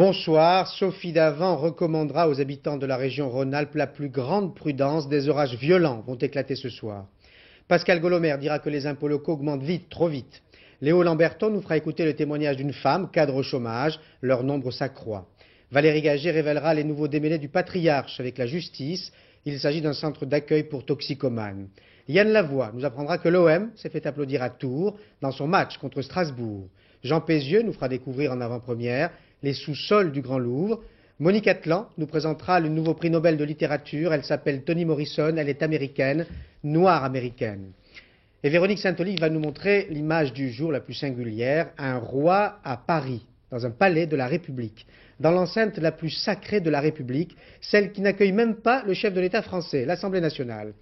Bonsoir. Sophie Davant recommandera aux habitants de la région Rhône-Alpes la plus grande prudence. Des orages violents vont éclater ce soir. Pascal Golomer dira que les impôts locaux augmentent vite, trop vite. Léo Lamberton nous fera écouter le témoignage d'une femme, cadre au chômage. Leur nombre s'accroît. Valérie Gagé révélera les nouveaux démêlés du patriarche avec la justice. Il s'agit d'un centre d'accueil pour toxicomanes. Yann Lavoie nous apprendra que l'OM s'est fait applaudir à Tours dans son match contre Strasbourg. Jean Pézieux nous fera découvrir en avant-première les sous-sols du Grand Louvre. Monique Atlan nous présentera le nouveau prix Nobel de littérature. Elle s'appelle Toni Morrison, elle est américaine, noire américaine. Et Véronique Saint-Olive va nous montrer l'image du jour la plus singulière, un roi à Paris, dans un palais de la République, dans l'enceinte la plus sacrée de la République, celle qui n'accueille même pas le chef de l'État français, l'Assemblée nationale.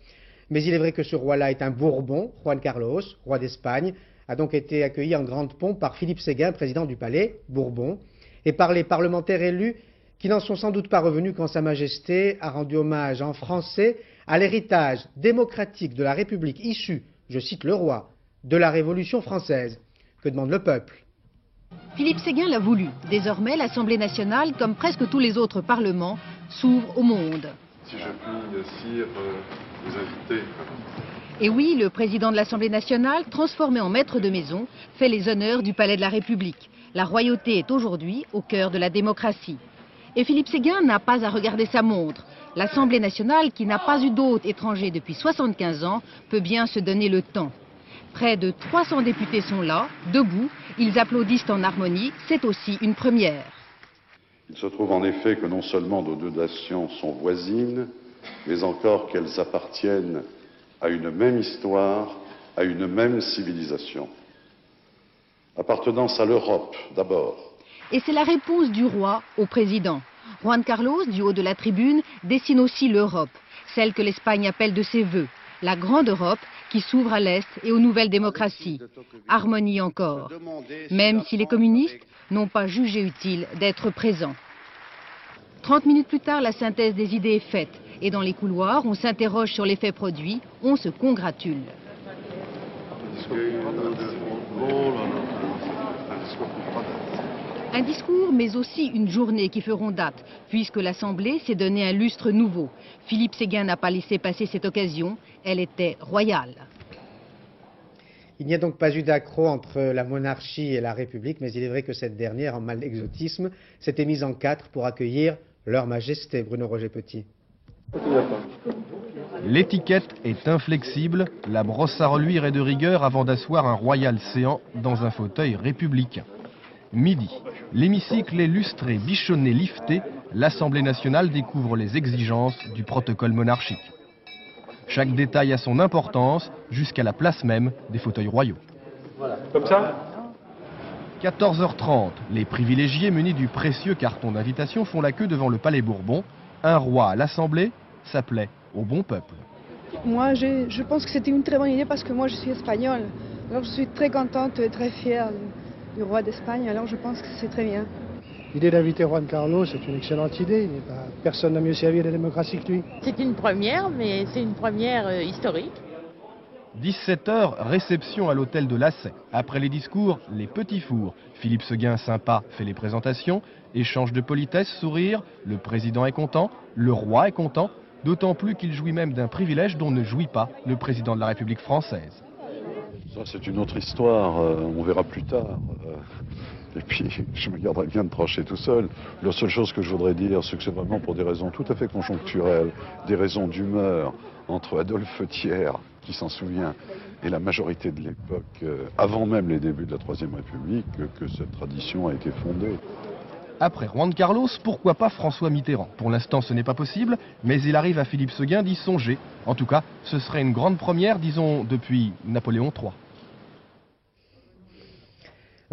Mais il est vrai que ce roi-là est un Bourbon, Juan Carlos, roi d'Espagne, a donc été accueilli en grande pompe par Philippe Séguin, président du palais, Bourbon, et par les parlementaires élus qui n'en sont sans doute pas revenus quand Sa Majesté a rendu hommage en français à l'héritage démocratique de la République issue, je cite le roi, de la Révolution française. Que demande le peuple? Philippe Séguin l'a voulu. Désormais, l'Assemblée nationale, comme presque tous les autres parlements, s'ouvre au monde. Si je puis, sire, vous inviter. Et oui, le président de l'Assemblée nationale, transformé en maître de maison, fait les honneurs du palais de la République. La royauté est aujourd'hui au cœur de la démocratie. Et Philippe Séguin n'a pas à regarder sa montre. L'Assemblée nationale, qui n'a pas eu d'hôte étranger depuis 75 ans, peut bien se donner le temps. Près de 300 députés sont là, debout, ils applaudissent en harmonie, c'est aussi une première. Il se trouve en effet que non seulement nos deux nations sont voisines, mais encore qu'elles appartiennent à une même histoire, à une même civilisation. Appartenance à l'Europe, d'abord. Et c'est la réponse du roi au président. Juan Carlos, du haut de la tribune, dessine aussi l'Europe, celle que l'Espagne appelle de ses vœux, la grande Europe qui s'ouvre à l'Est et aux nouvelles démocraties. Harmonie encore, même si les communistes n'ont pas jugé utile d'être présents. 30 minutes plus tard, la synthèse des idées est faite. Et dans les couloirs, on s'interroge sur l'effet produit, on se congratule. Un discours, mais aussi une journée qui feront date, puisque l'Assemblée s'est donné un lustre nouveau. Philippe Séguin n'a pas laissé passer cette occasion, elle était royale. Il n'y a donc pas eu d'accroc entre la monarchie et la République, mais il est vrai que cette dernière, en mal d'exotisme, s'était mise en quatre pour accueillir leur majesté, Bruno Roger Petit. L'étiquette est inflexible, la brosse à reluire est de rigueur avant d'asseoir un royal séant dans un fauteuil républicain. Midi, l'hémicycle est lustré, bichonné, lifté, l'Assemblée nationale découvre les exigences du protocole monarchique. Chaque détail a son importance, jusqu'à la place même des fauteuils royaux. Voilà, comme ça. 14h30, les privilégiés munis du précieux carton d'invitation font la queue devant le palais Bourbon. Un roi à l'Assemblée, ça plaît au bon peuple. Moi, je pense que c'était une très bonne idée parce que moi, je suis espagnole. Alors, je suis très contente et très fière du roi d'Espagne. Alors, je pense que c'est très bien. L'idée d'inviter Juan Carlos, c'est une excellente idée. Personne n'a mieux servi la démocratie que lui. C'est une première, mais c'est une première historique. 17h, réception à l'hôtel de Lassay. Après les discours, les petits fours. Philippe Séguin, sympa, fait les présentations. Échange de politesse, sourire. Le président est content, le roi est content. D'autant plus qu'il jouit même d'un privilège dont ne jouit pas le président de la République française. Ça, c'est une autre histoire, on verra plus tard. Et puis, je me garderai bien de trancher tout seul. La seule chose que je voudrais dire, c'est que c'est vraiment pour des raisons tout à fait conjoncturelles, des raisons d'humeur, entre Adolphe Thiers, qui s'en souvient, et la majorité de l'époque, avant même les débuts de la Troisième République, que cette tradition a été fondée. Après Juan Carlos, pourquoi pas François Mitterrand? Pour l'instant, ce n'est pas possible, mais il arrive à Philippe Séguin d'y songer. En tout cas, ce serait une grande première, disons, depuis Napoléon III.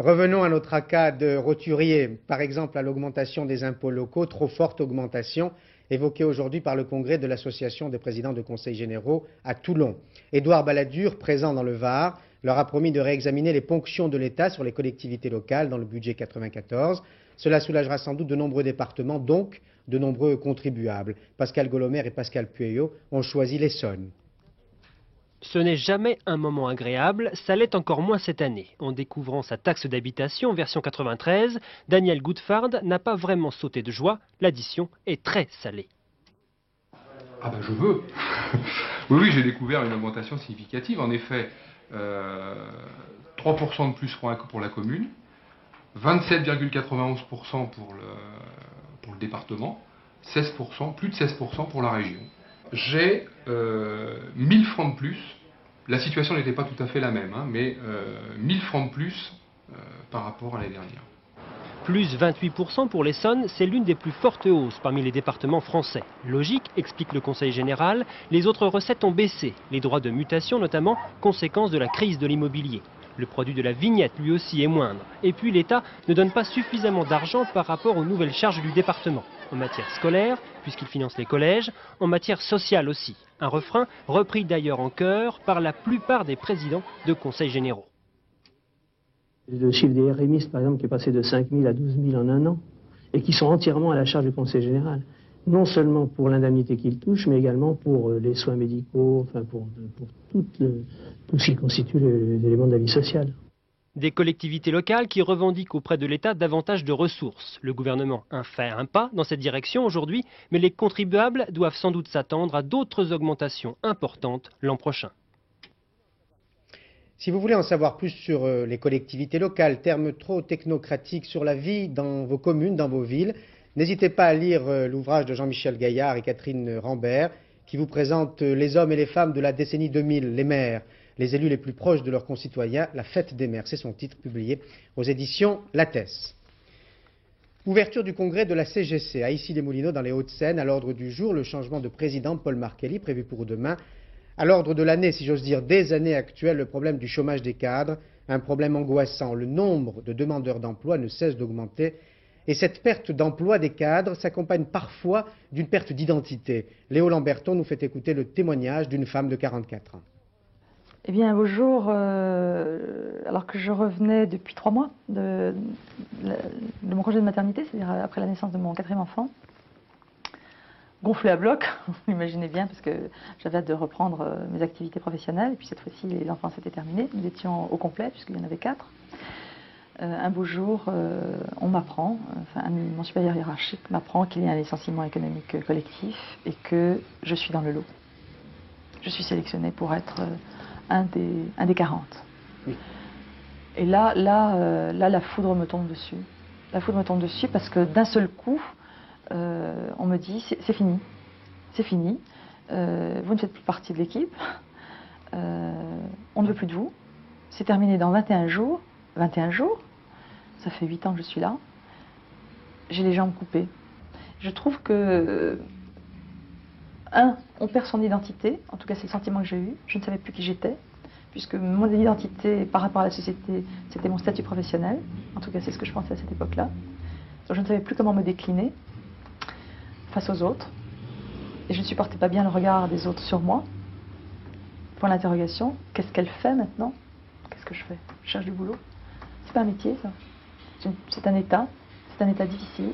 Revenons à notre cas de roturier, par exemple à l'augmentation des impôts locaux, trop forte augmentation, évoquée aujourd'hui par le congrès de l'Association des présidents de conseils généraux à Toulon. Édouard Balladur, présent dans le Var, leur a promis de réexaminer les ponctions de l'État sur les collectivités locales dans le budget 94. Cela soulagera sans doute de nombreux départements, donc de nombreux contribuables. Pascal Golomer et Pascal Pueyo ont choisi l'Essonne. Ce n'est jamais un moment agréable, ça l'est encore moins cette année. En découvrant sa taxe d'habitation version 93, Daniel Goudfard n'a pas vraiment sauté de joie, l'addition est très salée. Ah ben je veux. Oui, j'ai découvert une augmentation significative. En effet, 3% de plus pour la commune, 27,91% pour le département, 16%, plus de 16% pour la région. J'ai 1000 francs de plus. La situation n'était pas tout à fait la même, hein, mais 1000 francs de plus par rapport à l'année dernière. Plus 28% pour l'Essonne, c'est l'une des plus fortes hausses parmi les départements français. Logique, explique le Conseil général, les autres recettes ont baissé, les droits de mutation notamment, conséquence de la crise de l'immobilier. Le produit de la vignette lui aussi est moindre. Et puis l'État ne donne pas suffisamment d'argent par rapport aux nouvelles charges du département. En matière scolaire, puisqu'il finance les collèges, en matière sociale aussi. Un refrain repris d'ailleurs en chœur par la plupart des présidents de conseils généraux. Le chiffre des RMistes, par exemple, qui est passé de 5 000 à 12 000 en un an, et qui sont entièrement à la charge du Conseil général. Non seulement pour l'indemnité qu'ils touchent, mais également pour les soins médicaux, enfin pour tout ce qui constitue les éléments de la vie sociale. Des collectivités locales qui revendiquent auprès de l'État davantage de ressources. Le gouvernement a fait un pas dans cette direction aujourd'hui, mais les contribuables doivent sans doute s'attendre à d'autres augmentations importantes l'an prochain. Si vous voulez en savoir plus sur les collectivités locales, termes trop technocratiques sur la vie dans vos communes, dans vos villes, n'hésitez pas à lire l'ouvrage de Jean-Michel Gaillard et Catherine Rambert qui vous présente les hommes et les femmes de la décennie 2000, les maires, les élus les plus proches de leurs concitoyens, la fête des maires, c'est son titre, publié aux éditions Lattès. Ouverture du congrès de la CGC à Issy-les-Moulineaux dans les Hauts-de-Seine. À l'ordre du jour, le changement de président Paul Markelly prévu pour demain. À l'ordre de l'année, si j'ose dire, des années actuelles, le problème du chômage des cadres, un problème angoissant. Le nombre de demandeurs d'emploi ne cesse d'augmenter et cette perte d'emploi des cadres s'accompagne parfois d'une perte d'identité. Léo Lamberton nous fait écouter le témoignage d'une femme de 44 ans. Eh bien, un beau jour, alors que je revenais depuis 3 mois de mon congé de maternité, c'est-à-dire après la naissance de mon 4e enfant, gonflé à bloc, vous imaginez bien, parce que j'avais hâte de reprendre mes activités professionnelles. Et puis cette fois-ci, les enfants s'étaient terminés. Nous étions au complet, puisqu'il y en avait 4. Un beau jour, on m'apprend, enfin, mon supérieur hiérarchique m'apprend qu'il y a un licenciement économique collectif et que je suis dans le lot. Je suis sélectionnée pour être un des 40. Oui. Et là, la foudre me tombe dessus. La foudre me tombe dessus parce que d'un seul coup, on me dit c'est fini, c'est fini, vous ne faites plus partie de l'équipe, on ne veut plus de vous, c'est terminé dans 21 jours, ça fait 8 ans que je suis là, j'ai les jambes coupées. Je trouve que, on perd son identité, en tout cas c'est le sentiment que j'ai eu, je ne savais plus qui j'étais, puisque mon identité par rapport à la société, c'était mon statut professionnel, en tout cas c'est ce que je pensais à cette époque-là, donc je ne savais plus comment me décliner face aux autres, et je ne supportais pas bien le regard des autres sur moi. Point d'interrogation, qu'est-ce qu'elle fait maintenant? Qu'est-ce que je fais? Je cherche du boulot. C'est pas un métier, ça. C'est un état difficile.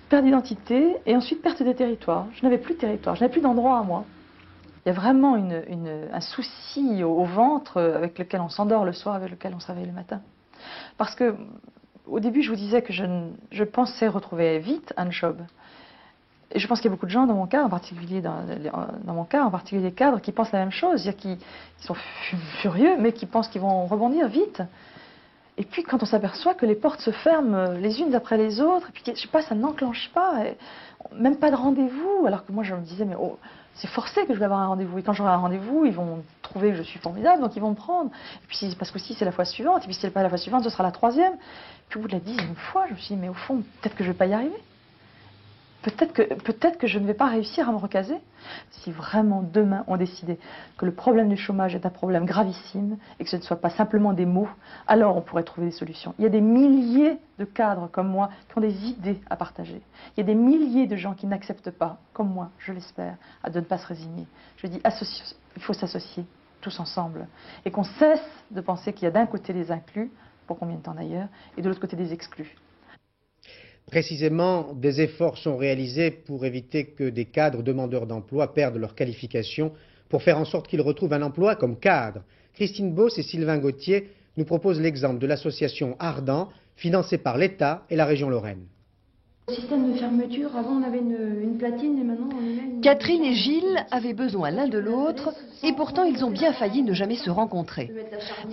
Perte d'identité, et ensuite perte des territoires. Je n'avais plus de territoire, je n'avais plus d'endroit à moi. Il y a vraiment un souci au ventre avec lequel on s'endort le soir, avec lequel on se réveille le matin. Parce que au début, je vous disais que je pensais retrouver vite un job. Et je pense qu'il y a beaucoup de gens dans mon cas, en particulier les cadres, qui pensent la même chose, c'est-à-dire qui sont furieux, mais qui pensent qu'ils vont rebondir vite. Et puis quand on s'aperçoit que les portes se ferment les unes après les autres, et puis je sais pas, ça n'enclenche pas, même pas de rendez-vous, alors que moi je me disais, mais oh, c'est forcé que je vais avoir un rendez-vous. Et quand j'aurai un rendez-vous, ils vont trouver que je suis formidable, donc ils vont me prendre. Et puis parce que si c'est la fois suivante, et puis si c'est pas la fois suivante, ce sera la 3e. Puis au bout de la 10e fois, je me suis dit, mais au fond, peut-être que je ne vais pas y arriver. Peut-être que je ne vais pas réussir à me recaser. Si vraiment demain on décidait que le problème du chômage est un problème gravissime et que ce ne soit pas simplement des mots, alors on pourrait trouver des solutions. Il y a des milliers de cadres comme moi qui ont des idées à partager. Il y a des milliers de gens qui n'acceptent pas, comme moi, je l'espère, de ne pas se résigner. Je dis, il faut s'associer tous ensemble et qu'on cesse de penser qu'il y a d'un côté les inclus, pour combien de temps d'ailleurs, et de l'autre côté des exclus. Précisément, des efforts sont réalisés pour éviter que des cadres demandeurs d'emploi perdent leur qualification pour faire en sorte qu'ils retrouvent un emploi comme cadre. Christine Beauce et Sylvain Gauthier nous proposent l'exemple de l'association Ardent, financée par l'État et la région Lorraine. Système de fermeture, avant on avait une platine et maintenant on met une... Catherine et Gilles avaient besoin l'un de l'autre et pourtant ils ont bien failli ne jamais se rencontrer.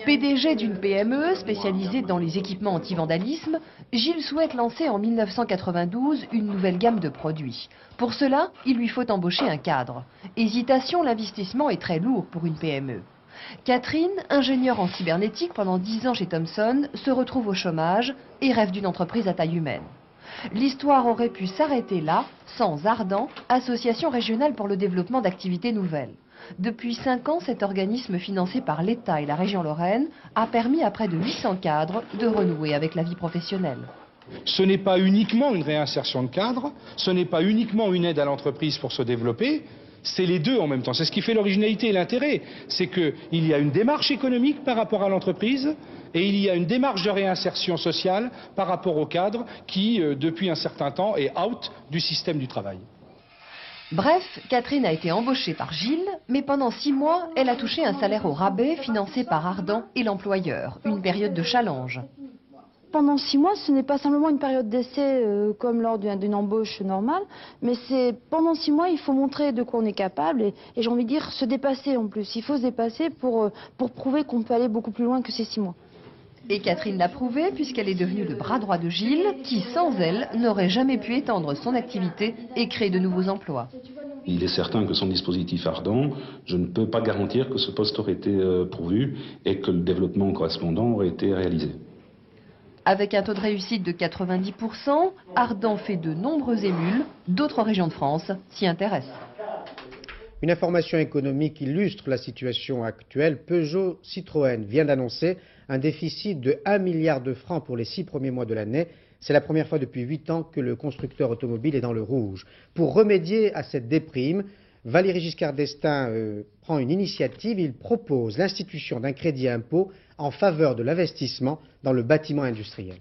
PDG d'une PME spécialisée dans les équipements anti-vandalisme, Gilles souhaite lancer en 1992 une nouvelle gamme de produits. Pour cela, il lui faut embaucher un cadre. Hésitation, l'investissement est très lourd pour une PME. Catherine, ingénieure en cybernétique pendant 10 ans chez Thomson, se retrouve au chômage et rêve d'une entreprise à taille humaine. L'histoire aurait pu s'arrêter là, sans Ardent, association régionale pour le développement d'activités nouvelles. Depuis 5 ans, cet organisme financé par l'État et la région Lorraine a permis à près de 800 cadres de renouer avec la vie professionnelle. Ce n'est pas uniquement une réinsertion de cadres, ce n'est pas uniquement une aide à l'entreprise pour se développer, c'est les deux en même temps. C'est ce qui fait l'originalité et l'intérêt. C'est qu'il y a une démarche économique par rapport à l'entreprise et il y a une démarche de réinsertion sociale par rapport au cadre qui, depuis un certain temps, est out du système du travail. Bref, Catherine a été embauchée par Gilles, mais pendant 6 mois, elle a touché un salaire au rabais financé par Ardent et l'employeur. Une période de challenge. Pendant 6 mois, ce n'est pas simplement une période d'essai comme lors d'une embauche normale, mais c'est pendant 6 mois, il faut montrer de quoi on est capable et j'ai envie de dire se dépasser en plus. Il faut se dépasser pour prouver qu'on peut aller beaucoup plus loin que ces 6 mois. Et Catherine l'a prouvé puisqu'elle est devenue le bras droit de Gilles, qui sans elle n'aurait jamais pu étendre son activité et créer de nouveaux emplois. Il est certain que son dispositif Ardent, je ne peux pas garantir que ce poste aurait été pourvu et que le développement correspondant aurait été réalisé. Avec un taux de réussite de 90%, Ardent fait de nombreux émules. D'autres régions de France s'y intéressent. Une information économique illustre la situation actuelle. Peugeot Citroën vient d'annoncer un déficit de 1 milliard de francs pour les 6 premiers mois de l'année. C'est la première fois depuis 8 ans que le constructeur automobile est dans le rouge. Pour remédier à cette déprime, Valéry Giscard d'Estaing prend une initiative. Il propose l'institution d'un crédit impôt en faveur de l'investissement dans le bâtiment industriel.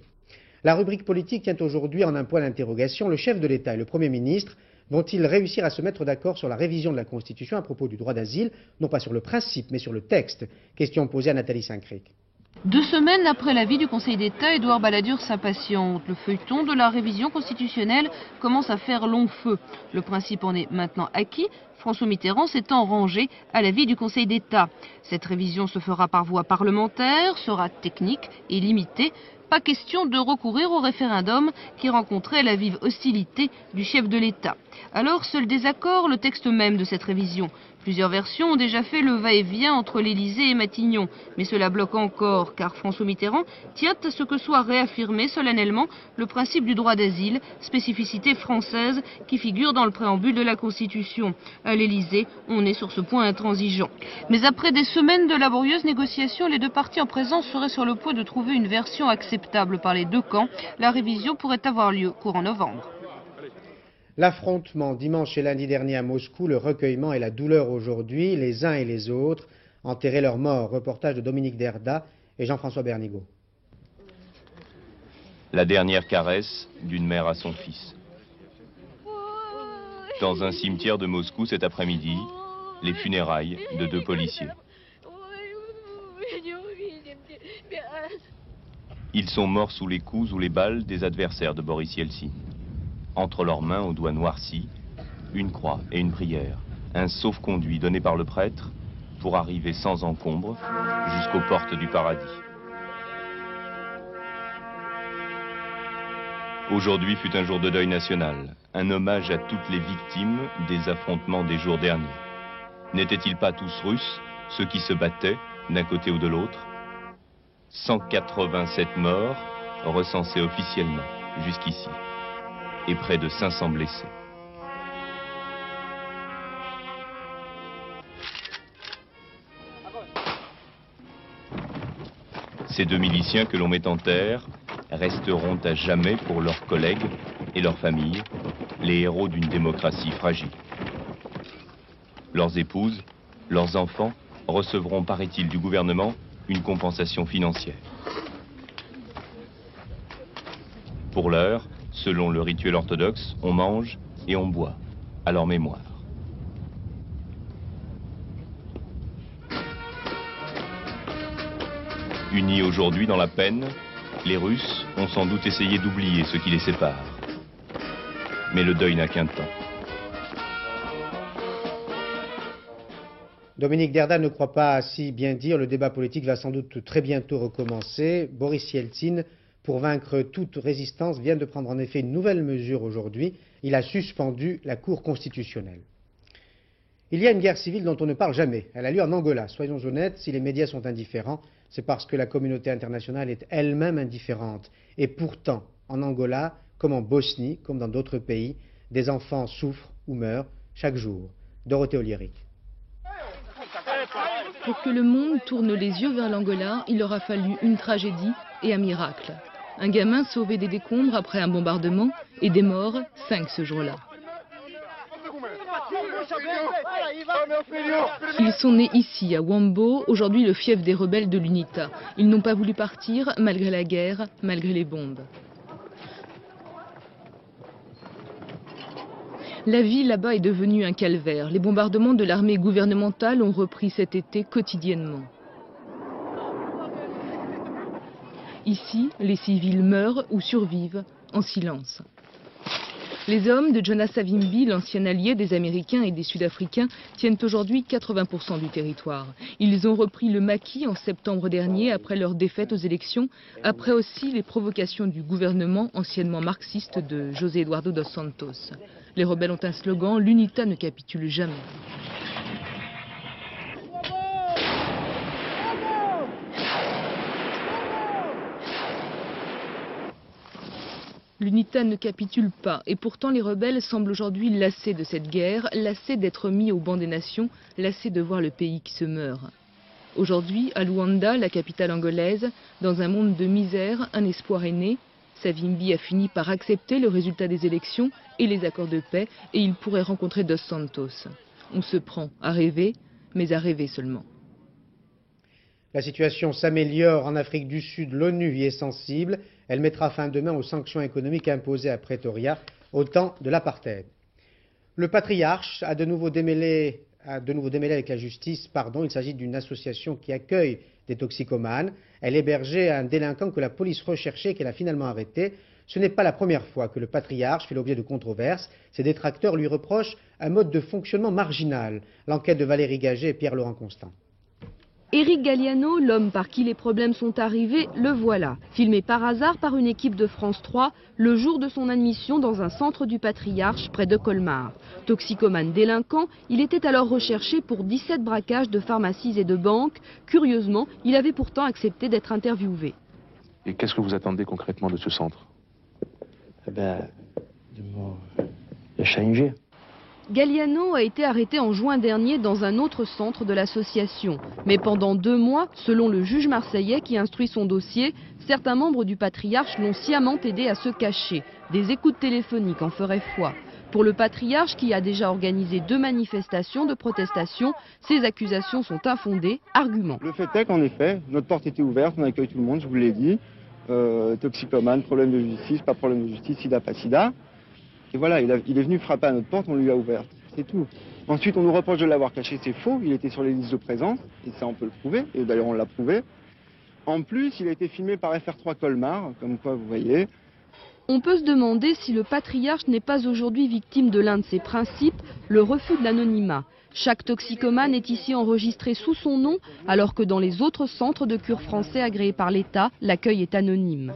La rubrique politique tient aujourd'hui en un point d'interrogation. Le chef de l'État et le Premier ministre vont-ils réussir à se mettre d'accord sur la révision de la Constitution à propos du droit d'asile, non pas sur le principe, mais sur le texte? Question posée à Nathalie Saint-Cric. 2 semaines après l'avis du Conseil d'État, Édouard Balladur s'impatiente. Le feuilleton de la révision constitutionnelle commence à faire long feu. Le principe en est maintenant acquis, François Mitterrand s'étant rangé à l'avis du Conseil d'État. Cette révision se fera par voie parlementaire, sera technique et limitée. Pas question de recourir au référendum qui rencontrait la vive hostilité du chef de l'État. Alors, seul désaccord, le texte même de cette révision. Plusieurs versions ont déjà fait le va-et-vient entre l'Élysée et Matignon. Mais cela bloque encore, car François Mitterrand tient à ce que soit réaffirmé solennellement le principe du droit d'asile, spécificité française qui figure dans le préambule de la Constitution. À l'Élysée, on est sur ce point intransigeant. Mais après des semaines de laborieuses négociations, les deux parties en présence seraient sur le point de trouver une version acceptable par les deux camps. La révision pourrait avoir lieu courant novembre. L'affrontement dimanche et lundi dernier à Moscou, le recueillement et la douleur aujourd'hui, les uns et les autres, enterrer leurs morts. Reportage de Dominique Derda et Jean-François Bernigaud. La dernière caresse d'une mère à son fils. Dans un cimetière de Moscou cet après-midi, les funérailles de 2 policiers. Ils sont morts sous les coups ou les balles des adversaires de Boris Yeltsin. Entre leurs mains aux doigts noircis, une croix et une prière, un sauf-conduit donné par le prêtre pour arriver sans encombre jusqu'aux portes du paradis. Aujourd'hui fut un jour de deuil national, un hommage à toutes les victimes des affrontements des jours derniers. N'étaient-ils pas tous russes, ceux qui se battaient d'un côté ou de l'autre? 187 morts recensés officiellement jusqu'ici et près de 500 blessés. Ces 2 miliciens que l'on met en terre resteront à jamais pour leurs collègues et leurs familles les héros d'une démocratie fragile. Leurs épouses, leurs enfants recevront, paraît-il, du gouvernement une compensation financière. Pour l'heure, selon le rituel orthodoxe, on mange et on boit à leur mémoire. Unis aujourd'hui dans la peine, les Russes ont sans doute essayé d'oublier ce qui les sépare. Mais le deuil n'a qu'un temps. Dominique Derda ne croit pas si bien dire. Le débat politique va sans doute très bientôt recommencer. Boris Yeltsin, pour vaincre toute résistance, vient de prendre en effet une nouvelle mesure aujourd'hui. Il a suspendu la Cour constitutionnelle. Il y a une guerre civile dont on ne parle jamais. Elle a lieu en Angola. Soyons honnêtes, si les médias sont indifférents, c'est parce que la communauté internationale est elle-même indifférente. Et pourtant, en Angola, comme en Bosnie, comme dans d'autres pays, des enfants souffrent ou meurent chaque jour. Dorothée Oliéric. Pour que le monde tourne les yeux vers l'Angola, il aura fallu une tragédie et un miracle. Un gamin sauvé des décombres après un bombardement et des morts, 5 ce jour-là. Ils sont nés ici, à Wambo, aujourd'hui le fief des rebelles de l'UNITA. Ils n'ont pas voulu partir, malgré la guerre, malgré les bombes. La vie là-bas est devenue un calvaire. Les bombardements de l'armée gouvernementale ont repris cet été quotidiennement. Ici, les civils meurent ou survivent en silence. Les hommes de Jonas Savimbi, l'ancien allié des Américains et des Sud-Africains, tiennent aujourd'hui 80% du territoire. Ils ont repris le maquis en septembre dernier après leur défaite aux élections, après aussi les provocations du gouvernement anciennement marxiste de José Eduardo dos Santos. Les rebelles ont un slogan, l'UNITA ne capitule jamais. L'UNITA ne capitule pas et pourtant les rebelles semblent aujourd'hui lassés de cette guerre, lassés d'être mis au banc des nations, lassés de voir le pays qui se meurt. Aujourd'hui, à Luanda, la capitale angolaise, dans un monde de misère, un espoir est né. Savimbi a fini par accepter le résultat des élections et les accords de paix et il pourrait rencontrer Dos Santos. On se prend à rêver, mais à rêver seulement. La situation s'améliore en Afrique du Sud. L'ONU y est sensible. Elle mettra fin demain aux sanctions économiques imposées à Pretoria au temps de l'apartheid. Le patriarche a de nouveau démêlé avec la justice. Il s'agit d'une association qui accueille des toxicomanes. Elle hébergeait un délinquant que la police recherchait et qu'elle a finalement arrêté. Ce n'est pas la première fois que le patriarche fait l'objet de controverses. Ses détracteurs lui reprochent un mode de fonctionnement marginal. L'enquête de Valérie Gaget et Pierre-Laurent Constant. Éric Galliano, l'homme par qui les problèmes sont arrivés, le voilà. Filmé par hasard par une équipe de France 3, le jour de son admission dans un centre du Patriarche près de Colmar. Toxicomane délinquant, il était alors recherché pour 17 braquages de pharmacies et de banques. Curieusement, il avait pourtant accepté d'être interviewé. Et qu'est-ce que vous attendez concrètement de ce centre? De changer. Galliano a été arrêté en juin dernier dans un autre centre de l'association. Mais pendant 2 mois, selon le juge marseillais qui instruit son dossier, certains membres du patriarche l'ont sciemment aidé à se cacher. Des écoutes téléphoniques en feraient foi. Pour le patriarche qui a déjà organisé 2 manifestations de protestation, ces accusations sont infondées. Argument. Le fait est qu'en effet, notre porte était ouverte, on accueille tout le monde, je vous l'ai dit. Toxicomane, problème de justice, pas problème de justice, sida, pas sida. Et voilà, il est venu frapper à notre porte, on lui a ouvert. C'est tout. Ensuite, on nous reproche de l'avoir caché, c'est faux. Il était sur les listes de présence, et ça, on peut le prouver. Et d'ailleurs, on l'a prouvé. En plus, il a été filmé par FR3 Colmar, comme quoi, vous voyez. On peut se demander si le patriarche n'est pas aujourd'hui victime de l'un de ses principes, le refus de l'anonymat. Chaque toxicomane est ici enregistré sous son nom, alors que dans les autres centres de cure français agréés par l'État, l'accueil est anonyme.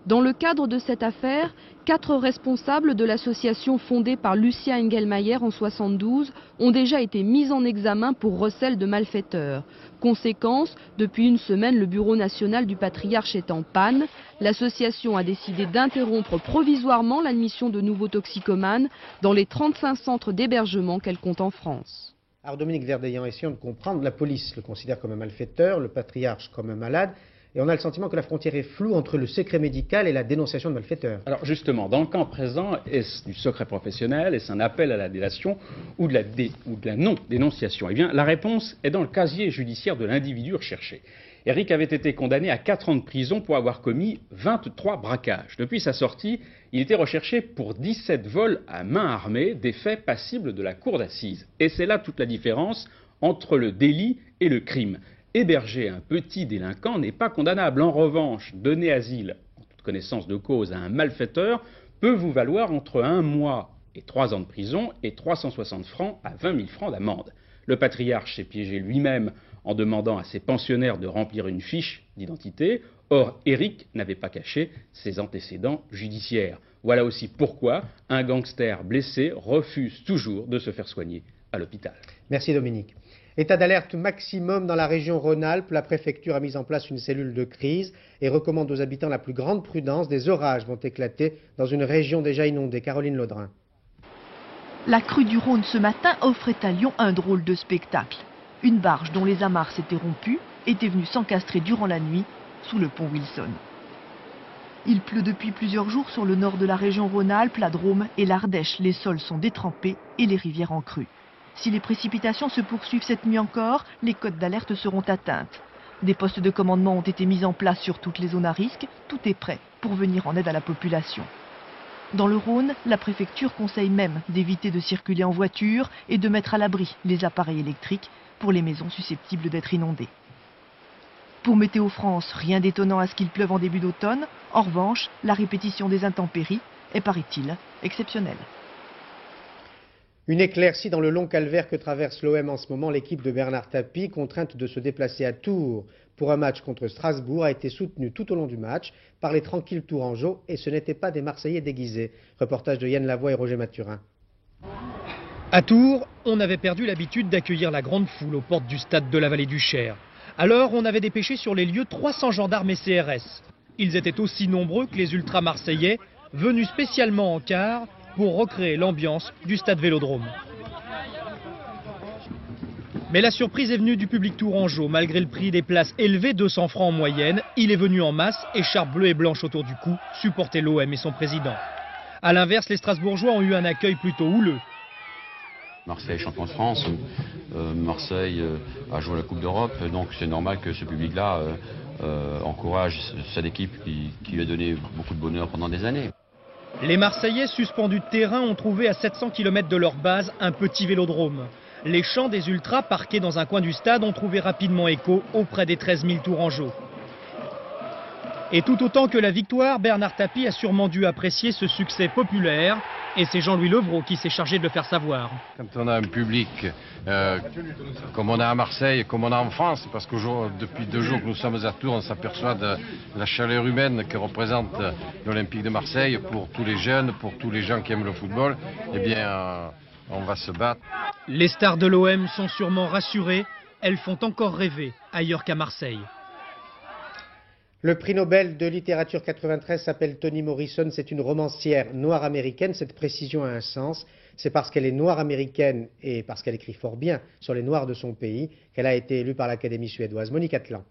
Dans le cadre de cette affaire, 4 responsables de l'association fondée par Lucien Engelmayer en 1972 ont déjà été mis en examen pour recel de malfaiteurs. Conséquence, depuis une semaine, le Bureau national du patriarche est en panne. L'association a décidé d'interrompre provisoirement l'admission de nouveaux toxicomanes dans les 35 centres d'hébergement qu'elle compte en France. Alors Dominique Verdeillan, essayons de comprendre. La police le considère comme un malfaiteur, le patriarche comme un malade. Et on a le sentiment que la frontière est floue entre le secret médical et la dénonciation de malfaiteurs. Alors justement, dans le cas présent, est-ce du secret professionnel, est-ce un appel à la délation ou de la non-dénonciation? Eh bien, la réponse est dans le casier judiciaire de l'individu recherché. Eric avait été condamné à 4 ans de prison pour avoir commis 23 braquages. Depuis sa sortie, il était recherché pour 17 vols à main armée, des faits passibles de la cour d'assises. Et c'est là toute la différence entre le délit et le crime. héberger un petit délinquant n'est pas condamnable. En revanche, donner asile, en toute connaissance de cause, à un malfaiteur peut vous valoir entre 1 mois et 3 ans de prison et 360 francs à 20 000 francs d'amende. Le patriarche s'est piégé lui-même en demandant à ses pensionnaires de remplir une fiche d'identité. Or, Eric n'avait pas caché ses antécédents judiciaires. Voilà aussi pourquoi un gangster blessé refuse toujours de se faire soigner à l'hôpital. Merci Dominique. État d'alerte maximum dans la région Rhône-Alpes. La préfecture a mis en place une cellule de crise et recommande aux habitants la plus grande prudence. Des orages vont éclater dans une région déjà inondée. Caroline Laudrin. La crue du Rhône ce matin offrait à Lyon un drôle de spectacle. Une barge dont les amarres s'étaient rompues était venue s'encastrer durant la nuit sous le pont Wilson. Il pleut depuis plusieurs jours sur le nord de la région Rhône-Alpes, la Drôme et l'Ardèche. Les sols sont détrempés et les rivières en crue. Si les précipitations se poursuivent cette nuit encore, les cotes d'alerte seront atteintes. Des postes de commandement ont été mis en place sur toutes les zones à risque. Tout est prêt pour venir en aide à la population. Dans le Rhône, la préfecture conseille même d'éviter de circuler en voiture et de mettre à l'abri les appareils électriques pour les maisons susceptibles d'être inondées. Pour Météo France, rien d'étonnant à ce qu'il pleuve en début d'automne. En revanche, la répétition des intempéries est, paraît-il, exceptionnelle. Une éclaircie dans le long calvaire que traverse l'OM en ce moment. L'équipe de Bernard Tapie, contrainte de se déplacer à Tours pour un match contre Strasbourg, a été soutenue tout au long du match par les tranquilles Tourangeaux et ce n'étaient pas des Marseillais déguisés. Reportage de Yann Lavoie et Roger Mathurin. À Tours, on avait perdu l'habitude d'accueillir la grande foule aux portes du stade de la Vallée du Cher. Alors, on avait dépêché sur les lieux 300 gendarmes et CRS. Ils étaient aussi nombreux que les ultra-marseillais, venus spécialement en car pour recréer l'ambiance du stade Vélodrome. Mais la surprise est venue du public tourangeau. Malgré le prix des places élevé, 200 francs en moyenne, il est venu en masse, écharpe bleue et blanche autour du cou, supporter l'OM et son président. A l'inverse, les Strasbourgeois ont eu un accueil plutôt houleux. Marseille est champion de France, Marseille a joué la Coupe d'Europe, donc c'est normal que ce public-là encourage cette équipe qui lui a donné beaucoup de bonheur pendant des années. Les Marseillais suspendus de terrain ont trouvé à 700 km de leur base un petit vélodrome. Les chants des ultras parqués dans un coin du stade ont trouvé rapidement écho auprès des 13 000 Tourangeaux. Et tout autant que la victoire, Bernard Tapie a sûrement dû apprécier ce succès populaire. Et c'est Jean-Louis Levrault qui s'est chargé de le faire savoir. Quand on a un public comme on a à Marseille, comme on a en France, parce que depuis 2 jours que nous sommes à Tours, on s'aperçoit de la chaleur humaine que représente l'Olympique de Marseille pour tous les jeunes, pour tous les gens qui aiment le football, eh bien on va se battre. Les stars de l'OM sont sûrement rassurées, elles font encore rêver ailleurs qu'à Marseille. Le prix Nobel de littérature 93 s'appelle Toni Morrison. C'est une romancière noire américaine. Cette précision a un sens. C'est parce qu'elle est noire américaine et parce qu'elle écrit fort bien sur les noirs de son pays qu'elle a été élue par l'Académie suédoise. Monique Atlan.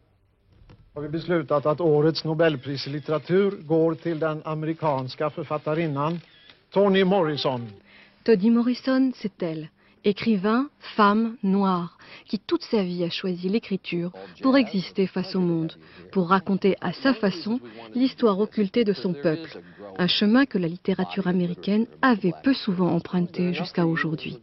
Har vi beslutat att årets Nobelpris i litteratur går till den amerikanska författarinnan Toni Morrison. Toni Morrison, c'est elle. Écrivain, femme, noire, qui toute sa vie a choisi l'écriture pour exister face au monde, pour raconter à sa façon l'histoire occultée de son peuple, un chemin que la littérature américaine avait peu souvent emprunté jusqu'à aujourd'hui.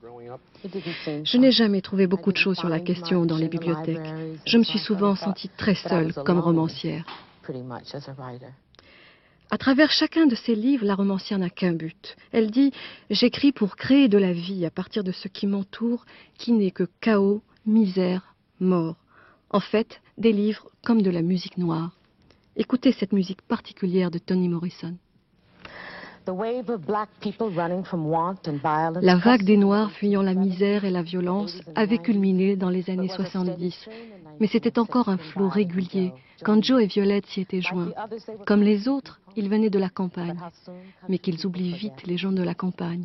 Je n'ai jamais trouvé beaucoup de choses sur la question dans les bibliothèques. Je me suis souvent sentie très seule comme romancière. À travers chacun de ses livres, la romancière n'a qu'un but. Elle dit « J'écris pour créer de la vie à partir de ce qui m'entoure, qui n'est que chaos, misère, mort. » En fait, des livres comme de la musique noire. Écoutez cette musique particulière de Toni Morrison. La vague des Noirs fuyant la misère et la violence avait culminé dans les années 70. Mais c'était encore un flot régulier quand Joe et Violette s'y étaient joints. Comme les autres, ils venaient de la campagne. Mais qu'ils oublient vite les gens de la campagne.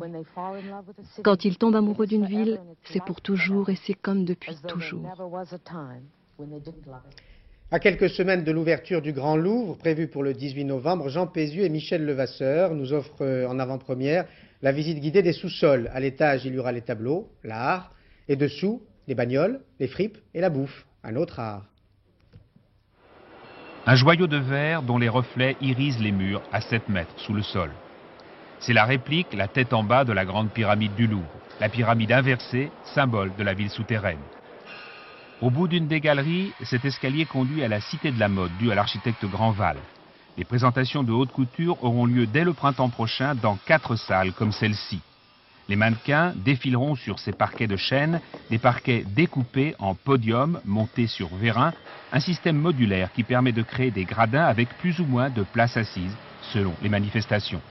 Quand ils tombent amoureux d'une ville, c'est pour toujours et c'est comme depuis toujours. À quelques semaines de l'ouverture du Grand Louvre, prévue pour le 18 novembre, Jean Pézieux et Michel Levasseur nous offrent en avant-première la visite guidée des sous-sols. À l'étage, il y aura les tableaux, l'art, et dessous, les bagnoles, les fripes et la bouffe, un autre art. Un joyau de verre dont les reflets irisent les murs à 7 mètres sous le sol. C'est la réplique, la tête en bas de la grande pyramide du Louvre, la pyramide inversée, symbole de la ville souterraine. Au bout d'une des galeries, cet escalier conduit à la Cité de la Mode, due à l'architecte Grandval. Les présentations de haute couture auront lieu dès le printemps prochain dans 4 salles comme celle-ci. Les mannequins défileront sur ces parquets de chêne, des parquets découpés en podium montés sur vérin, un système modulaire qui permet de créer des gradins avec plus ou moins de places assises selon les manifestations.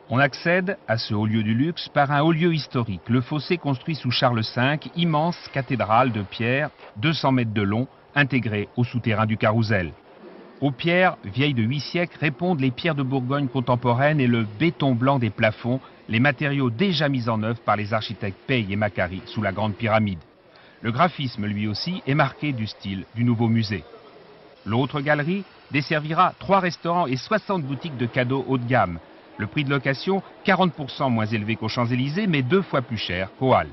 On accède à ce haut lieu du luxe par un haut lieu historique, le fossé construit sous Charles V, immense cathédrale de pierre, 200 mètres de long, intégrée au souterrain du Carrousel. Aux pierres, vieilles de 8 siècles, répondent les pierres de Bourgogne contemporaines et le béton blanc des plafonds, les matériaux déjà mis en œuvre par les architectes Pey et Macquarie sous la Grande Pyramide. Le graphisme, lui aussi, est marqué du style du nouveau musée. L'autre galerie desservira 3 restaurants et 60 boutiques de cadeaux haut de gamme. Le prix de location, 40% moins élevé qu'aux Champs-Élysées, mais 2 fois plus cher qu'aux Halles.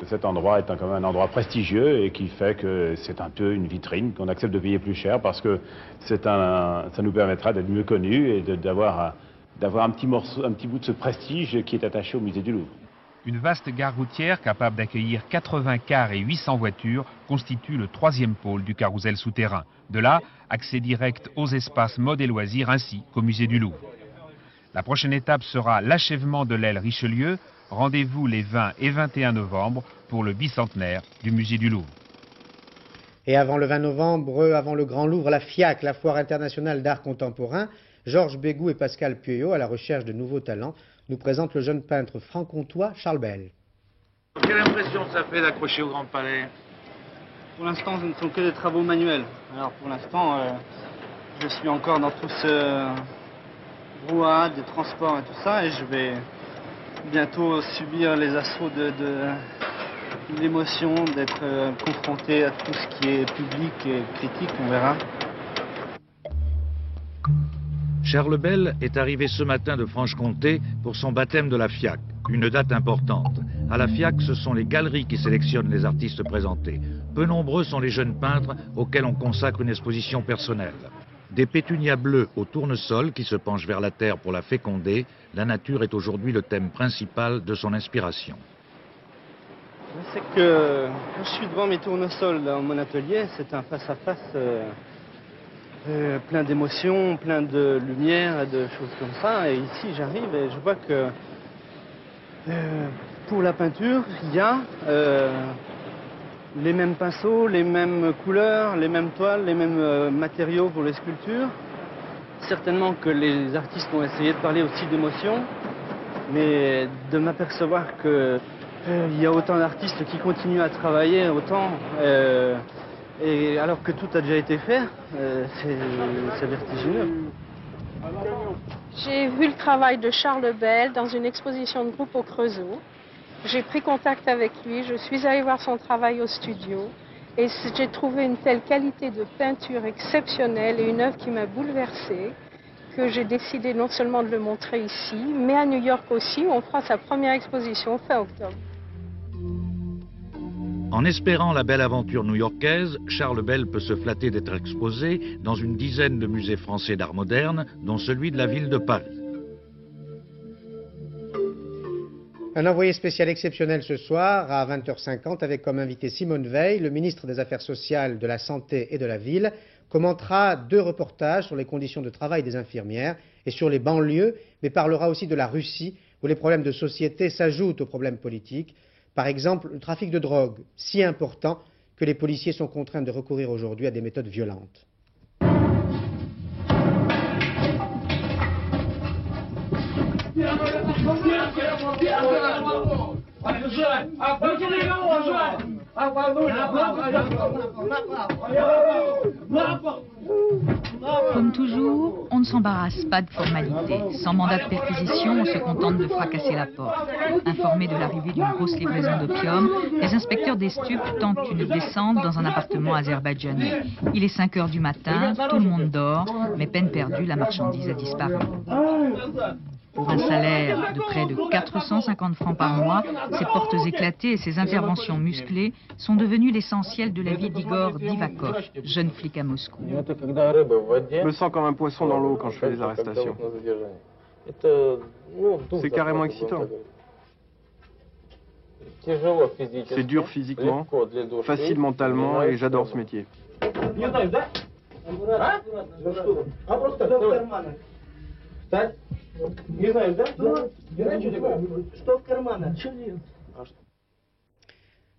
Cet endroit est quand même un endroit prestigieux et qui fait que c'est un peu une vitrine qu'on accepte de payer plus cher parce que ça nous permettra d'être mieux connus et d'avoir un petit bout de ce prestige qui est attaché au musée du Louvre. Une vaste gare routière capable d'accueillir 80 cars et 800 voitures constitue le 3e pôle du Carrousel souterrain. De là, accès direct aux espaces mode et loisirs ainsi qu'au musée du Louvre. La prochaine étape sera l'achèvement de l'aile Richelieu. Rendez-vous les 20 et 21 novembre pour le bicentenaire du musée du Louvre. Et avant le 20 novembre, avant le Grand Louvre, la FIAC, la Foire internationale d'art contemporain, Georges Bégou et Pascal Pueyo, à la recherche de nouveaux talents, nous présentent le jeune peintre franc-comtois Charles Bell. Quelle impression ça fait d'accrocher au Grand Palais? Pour l'instant, ce ne sont que des travaux manuels. Alors pour l'instant, je suis encore dans tout ce brouhaha des transports et tout ça, et je vais bientôt subir les assauts de l'émotion d'être confronté à tout ce qui est public et critique, on verra. Charles Bell est arrivé ce matin de Franche-Comté pour son baptême de la FIAC, une date importante. À la FIAC, ce sont les galeries qui sélectionnent les artistes présentés. Peu nombreux sont les jeunes peintres auxquels on consacre une exposition personnelle. Des pétunias bleues au tournesol qui se penchent vers la terre pour la féconder, la nature est aujourd'hui le thème principal de son inspiration. C'est que quand je suis devant mes tournesols dans mon atelier, c'est un face-à-face plein d'émotions, plein de lumière et de choses comme ça. Et ici, j'arrive et je vois que pour la peinture, il y a les mêmes pinceaux, les mêmes couleurs, les mêmes toiles, les mêmes matériaux pour les sculptures. Certainement que les artistes ont essayé de parler aussi d'émotions, mais de m'apercevoir qu'il y a autant d'artistes qui continuent à travailler autant, et alors que tout a déjà été fait, c'est vertigineux. J'ai vu le travail de Charles Bell dans une exposition de groupe au Creusot. J'ai pris contact avec lui, je suis allée voir son travail au studio et j'ai trouvé une telle qualité de peinture exceptionnelle et une œuvre qui m'a bouleversée que j'ai décidé non seulement de le montrer ici, mais à New York aussi, où on fera sa première exposition fin octobre. En espérant la belle aventure new-yorkaise, Charles Bell peut se flatter d'être exposé dans une dizaine de musées français d'art moderne, dont celui de la ville de Paris. Un envoyé spécial exceptionnel ce soir à 20h50 avec comme invité Simone Veil, le ministre des Affaires sociales, de la Santé et de la Ville, commentera 2 reportages sur les conditions de travail des infirmières et sur les banlieues, mais parlera aussi de la Russie où les problèmes de société s'ajoutent aux problèmes politiques. Par exemple, le trafic de drogue, si important que les policiers sont contraints de recourir aujourd'hui à des méthodes violentes. Comme toujours, on ne s'embarrasse pas de formalités. Sans mandat de perquisition, on se contente de fracasser la porte. Informés de l'arrivée d'une grosse livraison d'opium, les inspecteurs des stupes tentent une descente dans un appartement azerbaïdjanais. Il est 5 h du matin, tout le monde dort, mais peine perdue, la marchandise a disparu. Pour un salaire de près de 450 francs par mois, ces portes éclatées et ces interventions musclées sont devenues l'essentiel de la vie d'Igor Divakov, jeune flic à Moscou. Je me sens comme un poisson dans l'eau quand je fais les arrestations. C'est carrément excitant. C'est dur physiquement, facile mentalement et j'adore ce métier.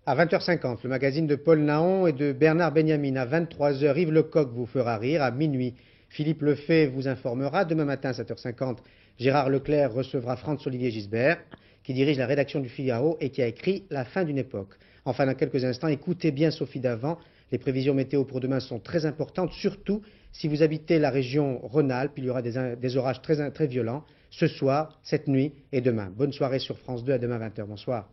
À 20h50, le magazine de Paul Naon et de Bernard Benjamin. À 23h, Yves Lecoq vous fera rire. À minuit, Philippe Lefebvre vous informera. Demain matin, à 7h50, Gérard Leclerc recevra Franz-Olivier Gisbert, qui dirige la rédaction du Figaro et qui a écrit La fin d'une époque. Enfin, dans quelques instants, écoutez bien Sophie Davant. Les prévisions météo pour demain sont très importantes, surtout si vous habitez la région Rhône-Alpes. Il y aura des orages très violents ce soir, cette nuit et demain. Bonne soirée sur France 2, à demain 20h. Bonsoir.